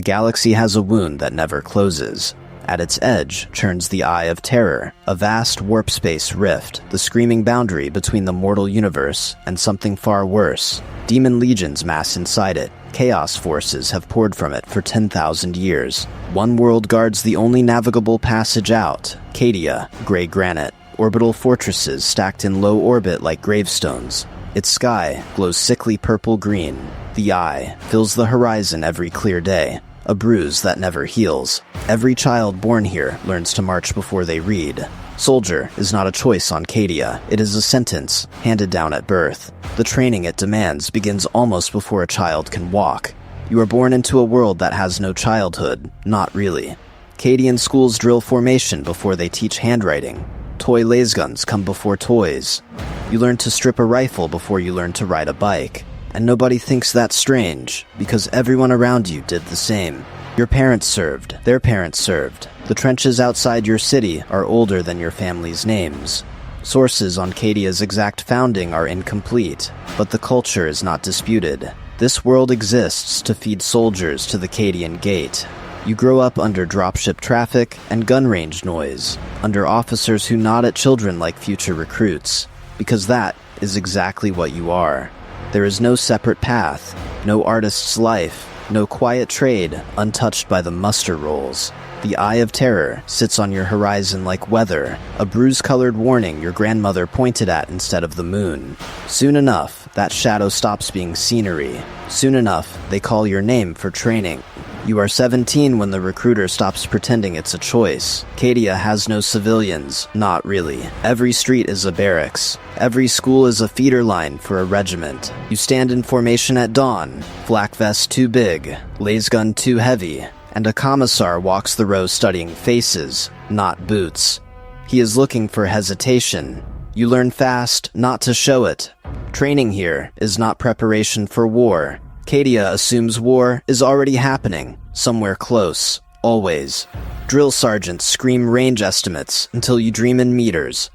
galaxy has a wound that never closes. At its edge churns the Eye of Terror, a vast warp space rift, the screaming boundary between the mortal universe and something far worse. Demon legions mass inside it. Chaos forces have poured from it for 10,000 years. One world guards the only navigable passage out, Cadia, gray granite, orbital fortresses stacked in low orbit like gravestones. Its sky glows sickly purple-green. The Eye fills the horizon every clear day, a bruise that never heals. Every child born here learns to march before they read. Soldier is not a choice on Cadia, it is a sentence, handed down at birth. The training it demands begins almost before a child can walk. You are born into a world that has no childhood, not really. Cadian schools drill formation before they teach handwriting. Toy lasguns come before toys. You learn to strip a rifle before you learn to ride a bike. And nobody thinks that's strange, because everyone around you did the same. Your parents served, their parents served. The trenches outside your city are older than your family's names. Sources on Cadia's exact founding are incomplete, but the culture is not disputed. This world exists to feed soldiers to the Cadian Gate. You grow up under dropship traffic and gun range noise, under officers who nod at children like future recruits, because that is exactly what you are. There is no separate path, no artist's life, no quiet trade untouched by the muster rolls. The Eye of Terror sits on your horizon like weather, a bruise-colored warning your grandmother pointed at instead of the moon. Soon enough, that shadow stops being scenery. Soon enough, they call your name for training. You are 17 when the recruiter stops pretending it's a choice. Cadia has no civilians, not really. Every street is a barracks. Every school is a feeder line for a regiment. You stand in formation at dawn, flak vest too big, lasgun too heavy, and a commissar walks the row studying faces, not boots. He is looking for hesitation. You learn fast not to show it. Training here is not preparation for war. Cadia assumes war is already happening, somewhere close, always. Drill sergeants scream range estimates until you dream in meters.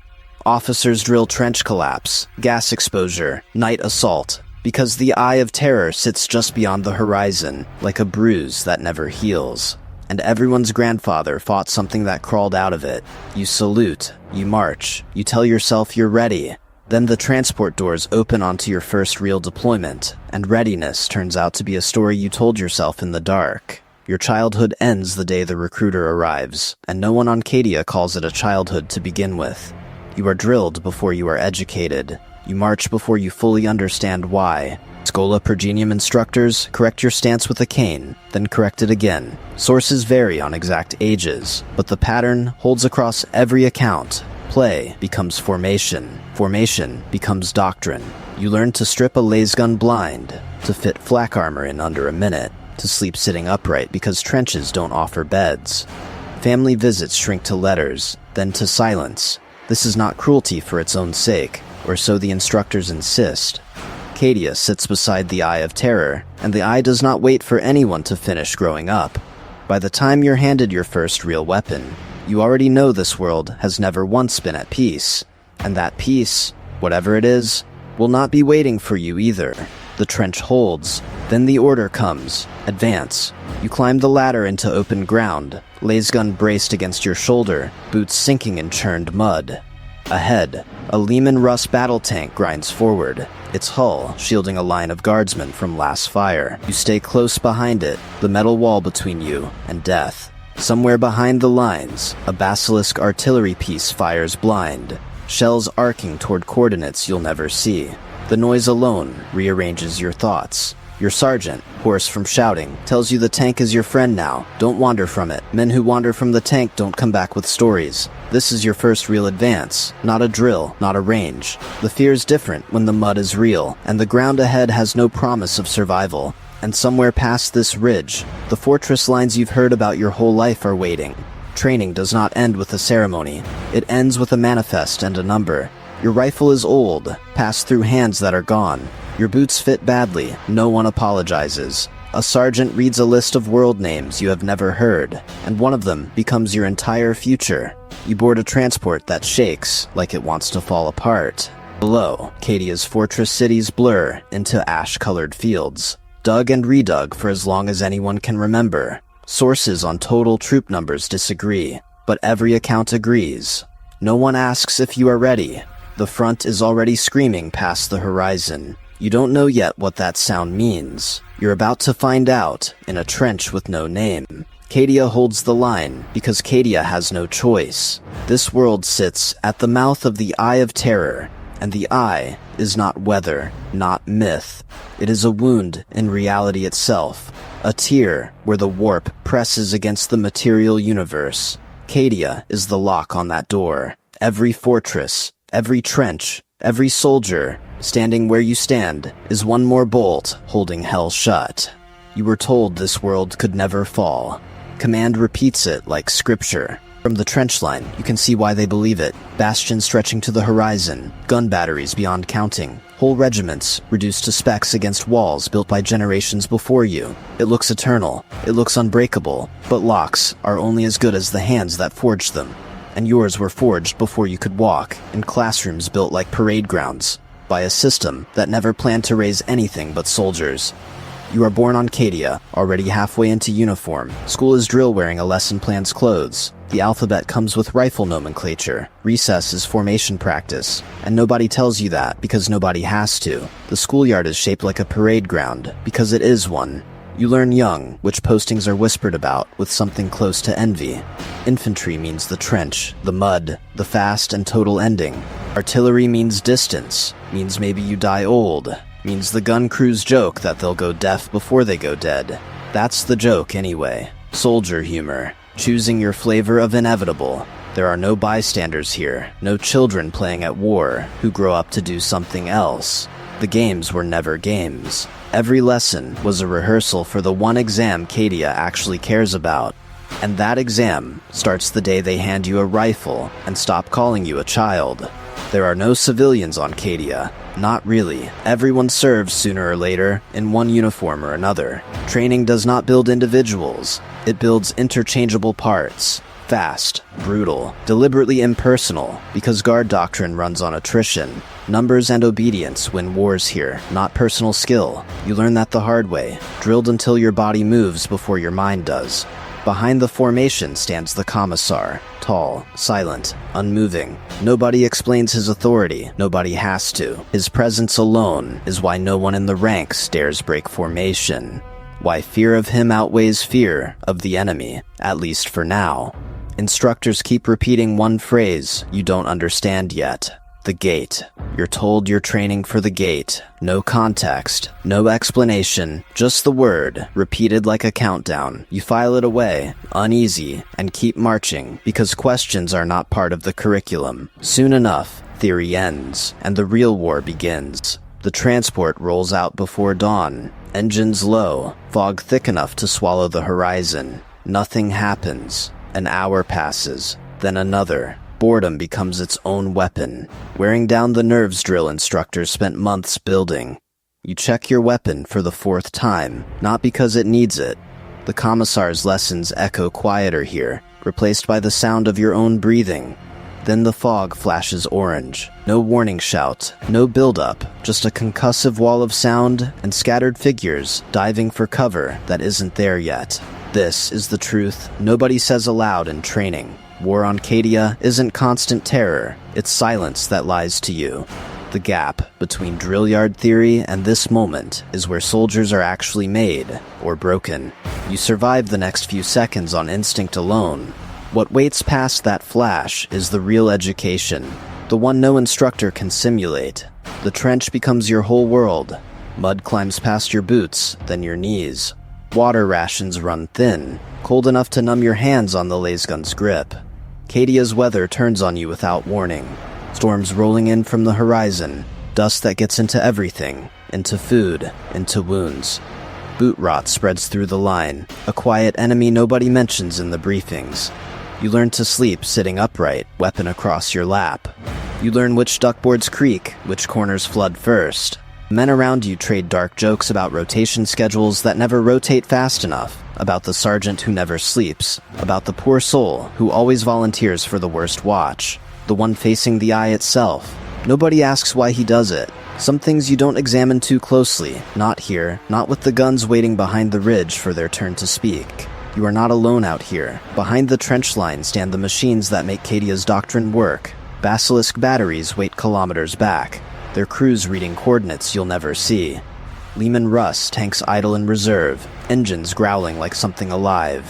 Officers drill trench collapse, gas exposure, night assault, because the Eye of Terror sits just beyond the horizon, like a bruise that never heals. And everyone's grandfather fought something that crawled out of it. You salute, you march, you tell yourself you're ready. Then the transport doors open onto your first real deployment, and readiness turns out to be a story you told yourself in the dark. Your childhood ends the day the recruiter arrives, and no one on Cadia calls it a childhood to begin with. You are drilled before you are educated. You march before you fully understand why. Schola Progenium instructors correct your stance with a cane, then correct it again. Sources vary on exact ages, but the pattern holds across every account. Play becomes formation. Formation becomes doctrine. You learn to strip a lasgun blind, to fit flak armor in under a minute, to sleep sitting upright because trenches don't offer beds. Family visits shrink to letters, then to silence. This is not cruelty for its own sake, or so the instructors insist. Cadia sits beside the Eye of Terror, and the Eye does not wait for anyone to finish growing up. By the time you're handed your first real weapon, you already know this world has never once been at peace, and that peace, whatever it is, will not be waiting for you either. The trench holds, then the order comes. Advance. You climb the ladder into open ground, lasgun braced against your shoulder, boots sinking in churned mud. Ahead, a Leman Russ battle tank grinds forward, its hull shielding a line of guardsmen from last fire. You stay close behind it, the metal wall between you and death. Somewhere behind the lines, a Basilisk artillery piece fires blind, shells arcing toward coordinates you'll never see. The noise alone rearranges your thoughts. Your sergeant, hoarse from shouting, tells you the tank is your friend now. Don't wander from it. Men who wander from the tank don't come back with stories. This is your first real advance, not a drill, not a range. The fear's different when the mud is real, and the ground ahead has no promise of survival. And somewhere past this ridge, the fortress lines you've heard about your whole life are waiting. Training does not end with a ceremony. It ends with a manifest and a number. Your rifle is old, passed through hands that are gone. Your boots fit badly, no one apologizes. A sergeant reads a list of world names you have never heard, and one of them becomes your entire future. You board a transport that shakes like it wants to fall apart. Below, Cadia's fortress cities blur into ash-colored fields. dug and redug for as long as anyone can remember. Sources on total troop numbers disagree, but every account agrees. No one asks if you are ready. The front is already screaming past the horizon. You don't know yet what that sound means. You're about to find out in a trench with no name. Cadia holds the line because Cadia has no choice. This world sits at the mouth of the Eye of Terror, and the Eye is not weather, not myth. It is a wound in reality itself, a tear where the warp presses against the material universe. Cadia is the lock on that door. Every fortress, every trench, every soldier standing where you stand is one more bolt holding hell shut. You were told this world could never fall. Command repeats it like scripture. From the trench line, you can see why they believe it. Bastions stretching to the horizon, gun batteries beyond counting, whole regiments reduced to specks against walls built by generations before you. It looks eternal, it looks unbreakable, but locks are only as good as the hands that forged them. And yours were forged before you could walk, in classrooms built like parade grounds, by a system that never planned to raise anything but soldiers. You are born on Cadia, already halfway into uniform. School is drill wearing a lesson plan's clothes. The alphabet comes with rifle nomenclature. Recess is formation practice. And nobody tells you that because nobody has to. The schoolyard is shaped like a parade ground because it is one. You learn young which postings are whispered about with something close to envy. Infantry means the trench, the mud, the fast and total ending. Artillery means distance, means maybe you die old, means the gun crew's joke that they'll go deaf before they go dead. That's the joke anyway. Soldier humor. Choosing your flavor of inevitable. There are no bystanders here, no children playing at war who grow up to do something else. The games were never games. Every lesson was a rehearsal for the one exam Cadia actually cares about. And that exam starts the day they hand you a rifle and stop calling you a child. There are no civilians on Cadia. Not really. Everyone serves sooner or later, in one uniform or another. Training does not build individuals. It builds interchangeable parts. Fast, brutal, deliberately impersonal, because guard doctrine runs on attrition. Numbers and obedience win wars here, not personal skill. You learn that the hard way, drilled until your body moves before your mind does. Behind the formation stands the commissar, tall, silent, unmoving. Nobody explains his authority, nobody has to. His presence alone is why no one in the ranks dares break formation. Why fear of him outweighs fear of the enemy, at least for now. Instructors keep repeating one phrase you don't understand yet. The gate. You're told you're training for the gate. No context, no explanation, just the word, repeated like a countdown. You file it away, uneasy, and keep marching, because questions are not part of the curriculum. Soon enough, theory ends, and the real war begins. The transport rolls out before dawn. Engines low, fog thick enough to swallow the horizon. Nothing happens. An hour passes, then another. Boredom becomes its own weapon, wearing down the nerves drill instructors spent months building. You check your weapon for the 4th time, not because it needs it. The commissar's lessons echo quieter here, replaced by the sound of your own breathing. Then the fog flashes orange. No warning shout, no build-up, just a concussive wall of sound and scattered figures diving for cover that isn't there yet. This is the truth nobody says aloud in training. War on Cadia isn't constant terror, it's silence that lies to you. The gap between drill yard theory and this moment is where soldiers are actually made, or broken. You survive the next few seconds on instinct alone. What waits past that flash is the real education, the one no instructor can simulate. The trench becomes your whole world. Mud climbs past your boots, then your knees. Water rations run thin, cold enough to numb your hands on the lasgun's grip. Cadia's weather turns on you without warning. Storms rolling in from the horizon, dust that gets into everything, into food, into wounds. Boot rot spreads through the line, a quiet enemy nobody mentions in the briefings. You learn to sleep sitting upright, weapon across your lap. You learn which duckboards creak, which corners flood first. Men around you trade dark jokes about rotation schedules that never rotate fast enough, about the sergeant who never sleeps, about the poor soul who always volunteers for the worst watch, the one facing the eye itself. Nobody asks why he does it. Some things you don't examine too closely, not here, not with the guns waiting behind the ridge for their turn to speak. You are not alone out here. Behind the trench line stand the machines that make Cadia's doctrine work. Basilisk batteries wait kilometers back, their crews reading coordinates you'll never see. Leman Russ tanks idle in reserve, engines growling like something alive.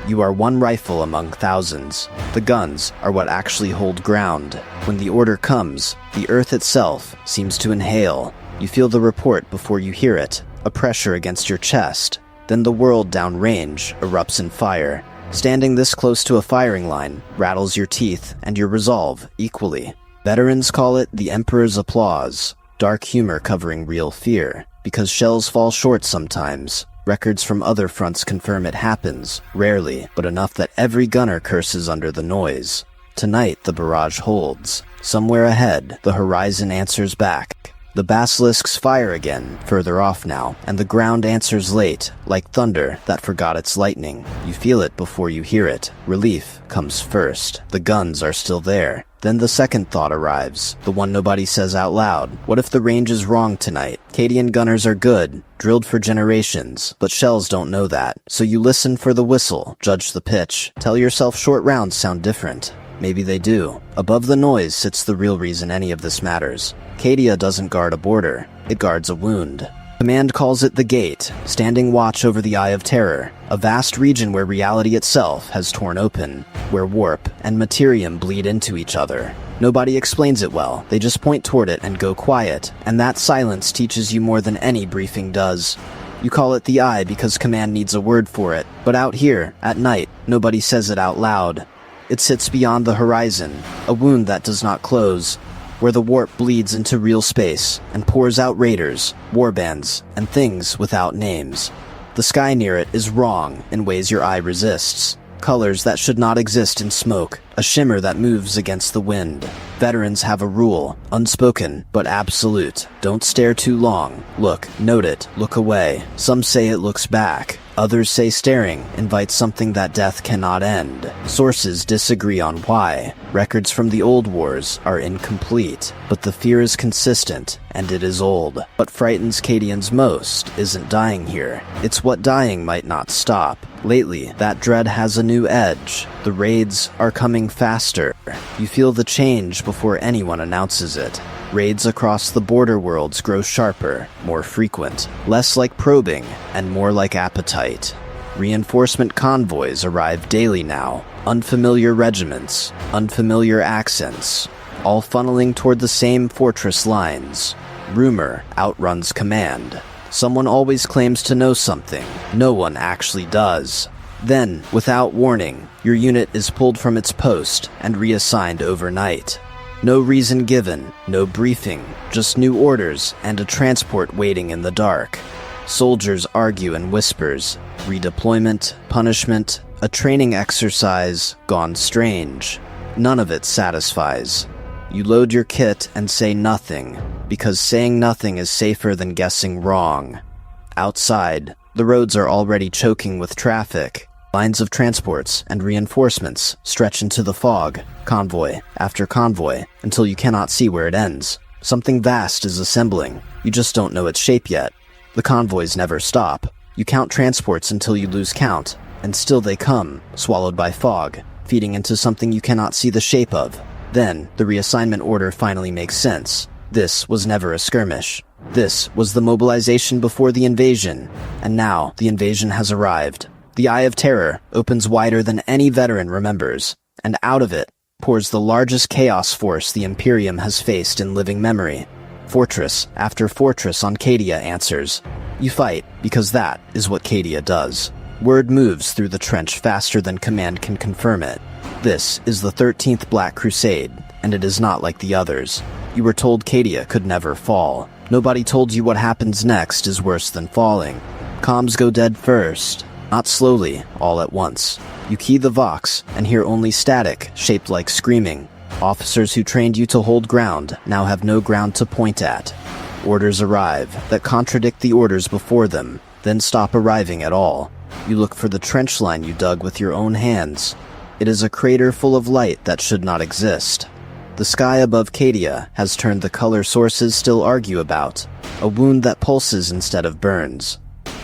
You are one rifle among thousands. The guns are what actually hold ground. When the order comes, the earth itself seems to inhale. You feel the report before you hear it, a pressure against your chest. Then the world downrange erupts in fire. Standing this close to a firing line rattles your teeth and your resolve equally. Veterans call it the Emperor's applause, dark humor covering real fear. Because shells fall short sometimes. Records from other fronts confirm it happens, rarely, but enough that every gunner curses under the noise. Tonight the barrage holds. Somewhere ahead, the horizon answers back. The basilisks fire again, further off now, and the ground answers late, like thunder that forgot its lightning. You feel it before you hear it. Relief comes first. The guns are still there. Then the second thought arrives, the one nobody says out loud. What if the range is wrong tonight? Cadian gunners are good, drilled for generations, but shells don't know that. So you listen for the whistle, judge the pitch, tell yourself short rounds sound different. Maybe they do. Above the noise sits the real reason any of this matters. Cadia doesn't guard a border, it guards a wound. Command calls it the Gate, standing watch over the Eye of Terror, a vast region where reality itself has torn open, where warp and materium bleed into each other. Nobody explains it well, they just point toward it and go quiet, and that silence teaches you more than any briefing does. You call it the Eye because command needs a word for it, but out here, at night, nobody says it out loud. It sits beyond the horizon, a wound that does not close, where the warp bleeds into real space and pours out raiders, warbands, and things without names. The sky near it is wrong in ways your eye resists. Colors that should not exist in smoke, a shimmer that moves against the wind. Veterans have a rule, unspoken but absolute. Don't stare too long. Look, note it, look away. Some say it looks back. Others say staring invites something that death cannot end. Sources disagree on why. Records from the old wars are incomplete, but the fear is consistent, and it is old. What frightens Cadians most isn't dying here. It's what dying might not stop. Lately, that dread has a new edge. The raids are coming faster. You feel the change before anyone announces it. Raids across the border worlds grow sharper, more frequent, less like probing, and more like appetite. Reinforcement convoys arrive daily now, unfamiliar regiments, unfamiliar accents, all funneling toward the same fortress lines. Rumor outruns command. Someone always claims to know something. No one actually does. Then, without warning, your unit is pulled from its post and reassigned overnight. No reason given, no briefing, just new orders and a transport waiting in the dark. Soldiers argue in whispers. Redeployment, punishment, a training exercise gone strange. None of it satisfies. You load your kit and say nothing, because saying nothing is safer than guessing wrong. Outside, the roads are already choking with traffic. Lines of transports and reinforcements stretch into the fog, convoy after convoy, until you cannot see where it ends. Something vast is assembling. You just don't know its shape yet. The convoys never stop. You count transports until you lose count, and still they come, swallowed by fog, feeding into something you cannot see the shape of. Then, the reassignment order finally makes sense. This was never a skirmish. This was the mobilization before the invasion, and now the invasion has arrived. The Eye of Terror opens wider than any veteran remembers, and out of it pours the largest chaos force the Imperium has faced in living memory. Fortress after fortress on Cadia answers. You fight, because that is what Cadia does. Word moves through the trench faster than command can confirm it. This is the 13th Black Crusade, and it is not like the others. You were told Cadia could never fall. Nobody told you what happens next is worse than falling. Comms go dead first. Not slowly, all at once. You key the Vox and hear only static, shaped like screaming. Officers who trained you to hold ground now have no ground to point at. Orders arrive that contradict the orders before them, then stop arriving at all. You look for the trench line you dug with your own hands. It is a crater full of light that should not exist. The sky above Cadia has turned the color sources still argue about, a wound that pulses instead of burns.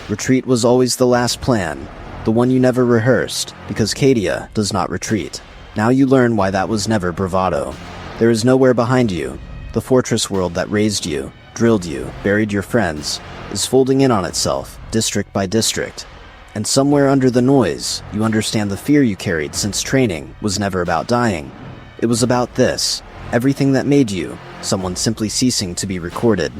Retreat was always the last plan, the one you never rehearsed, because Cadia does not retreat. Now you learn why that was never bravado. There is nowhere behind you. The fortress world that raised you, drilled you, buried your friends, is folding in on itself, district by district. And somewhere under the noise, you understand the fear you carried since training was never about dying. It was about this, everything that made you, someone simply ceasing to be recorded.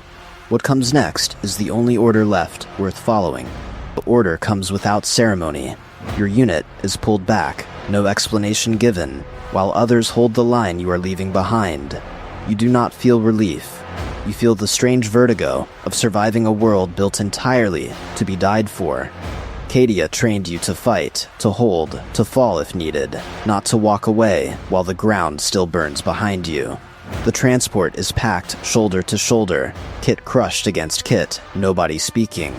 What comes next is the only order left worth following. The order comes without ceremony. Your unit is pulled back, no explanation given, while others hold the line you are leaving behind. You do not feel relief. You feel the strange vertigo of surviving a world built entirely to be died for. Cadia trained you to fight, to hold, to fall if needed, not to walk away while the ground still burns behind you. The transport is packed shoulder to shoulder, kit crushed against kit, nobody speaking.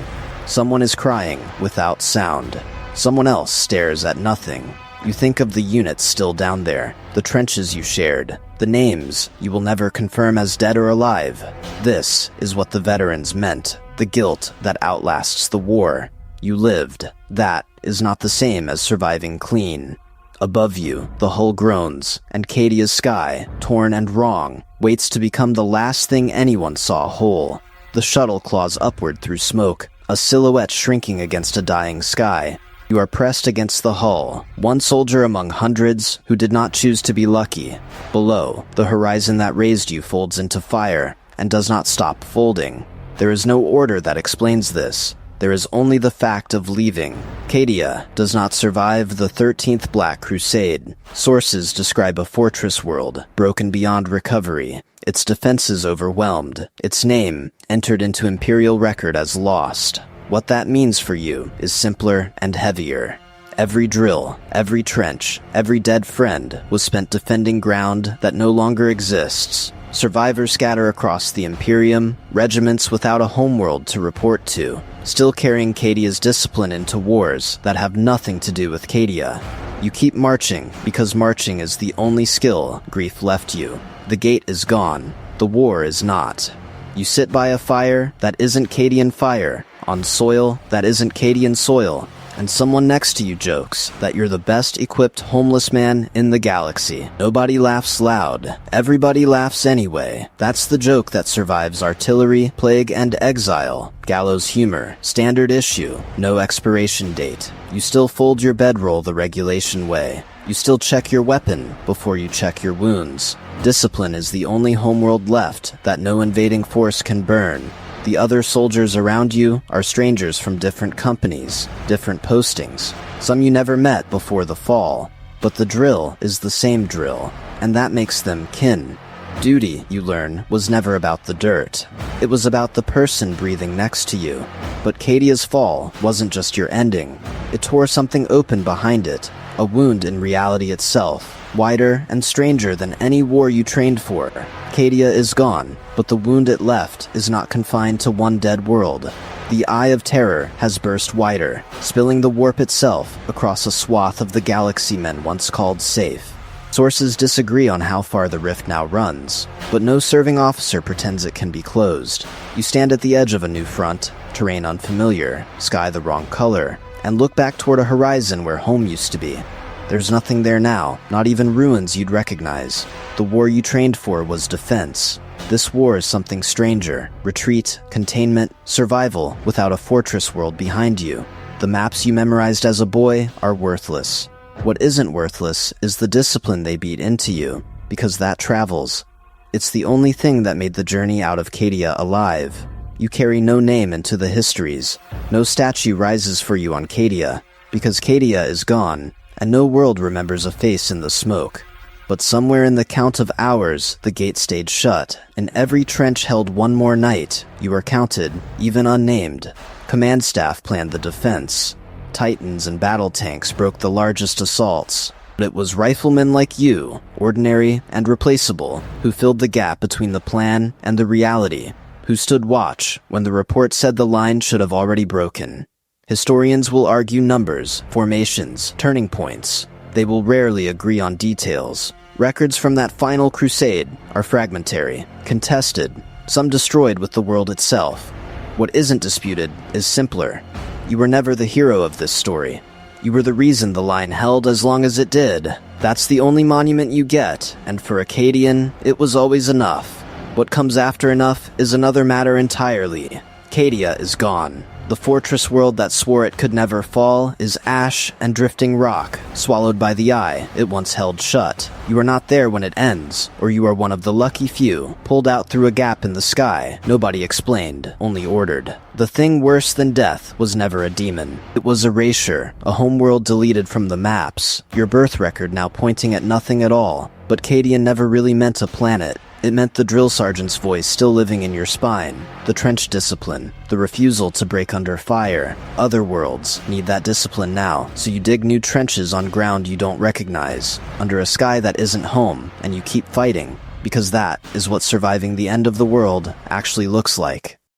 Someone is crying without sound. Someone else stares at nothing. You think of the units still down there, the trenches you shared, the names you will never confirm as dead or alive. This is what the veterans meant, the guilt that outlasts the war. You lived. That is not the same as surviving clean. Above you, the hull groans, and Cadia's sky, torn and wrong, waits to become the last thing anyone saw whole. The shuttle claws upward through smoke, a silhouette shrinking against a dying sky. You are pressed against the hull, one soldier among hundreds who did not choose to be lucky. Below, the horizon that raised you folds into fire, and does not stop folding. There is no order that explains this. There is only the fact of leaving. Cadia does not survive the 13th Black Crusade. Sources describe a fortress world, broken beyond recovery, its defenses overwhelmed, its name entered into imperial record as lost. What that means for you is simpler and heavier. Every drill, every trench, every dead friend was spent defending ground that no longer exists. Survivors scatter across the Imperium, regiments without a homeworld to report to, still carrying Cadia's discipline into wars that have nothing to do with Cadia. You keep marching because marching is the only skill grief left you. The gate is gone. The war is not. You sit by a fire that isn't Cadian fire, on soil that isn't Cadian soil, and someone next to you jokes that you're the best equipped homeless man in the galaxy. Nobody laughs loud. Everybody laughs anyway. That's the joke that survives artillery, plague, and exile. Gallows humor, standard issue, no expiration date. You still fold your bedroll the regulation way. You still check your weapon before you check your wounds. Discipline is the only homeworld left that no invading force can burn. The other soldiers around you are strangers from different companies, different postings. Some you never met before the fall. But the drill is the same drill, and that makes them kin. Duty, you learn, was never about the dirt. It was about the person breathing next to you. But Cadia's fall wasn't just your ending. It tore something open behind it, a wound in reality itself, wider and stranger than any war you trained for. Cadia is gone, but the wound it left is not confined to one dead world. The Eye of Terror has burst wider, spilling the warp itself across a swath of the galaxy men once called safe. Sources disagree on how far the rift now runs, but no serving officer pretends it can be closed. You stand at the edge of a new front, terrain unfamiliar, sky the wrong color, and look back toward a horizon where home used to be. There's nothing there now, not even ruins you'd recognize. The war you trained for was defense. This war is something stranger. Retreat, containment, survival without a fortress world behind you. The maps you memorized as a boy are worthless. What isn't worthless is the discipline they beat into you, because that travels. It's the only thing that made the journey out of Cadia alive. You carry no name into the histories. No statue rises for you on Cadia, because Cadia is gone, and no world remembers a face in the smoke. But somewhere in the count of hours, the gate stayed shut, and every trench held one more night. You were counted, even unnamed. Command staff planned the defense. Titans and battle tanks broke the largest assaults. But it was riflemen like you, ordinary and replaceable, who filled the gap between the plan and the reality, who stood watch when the report said the line should have already broken. Historians will argue numbers, formations, turning points. They will rarely agree on details. Records from that final crusade are fragmentary, contested, some destroyed with the world itself. What isn't disputed is simpler. You were never the hero of this story. You were the reason the line held as long as it did. That's the only monument you get, and for a Cadian, it was always enough. What comes after enough is another matter entirely. Cadia is gone. The fortress world that swore it could never fall is ash and drifting rock, swallowed by the eye it once held shut. You are not there when it ends, or you are one of the lucky few, pulled out through a gap in the sky. Nobody explained, only ordered. The thing worse than death was never a demon. It was erasure, a homeworld deleted from the maps, your birth record now pointing at nothing at all. But Cadian never really meant a planet. It meant the drill sergeant's voice still living in your spine, the trench discipline, the refusal to break under fire. Other worlds need that discipline now, so you dig new trenches on ground you don't recognize, under a sky that isn't home, and you keep fighting, because that is what surviving the end of the world actually looks like.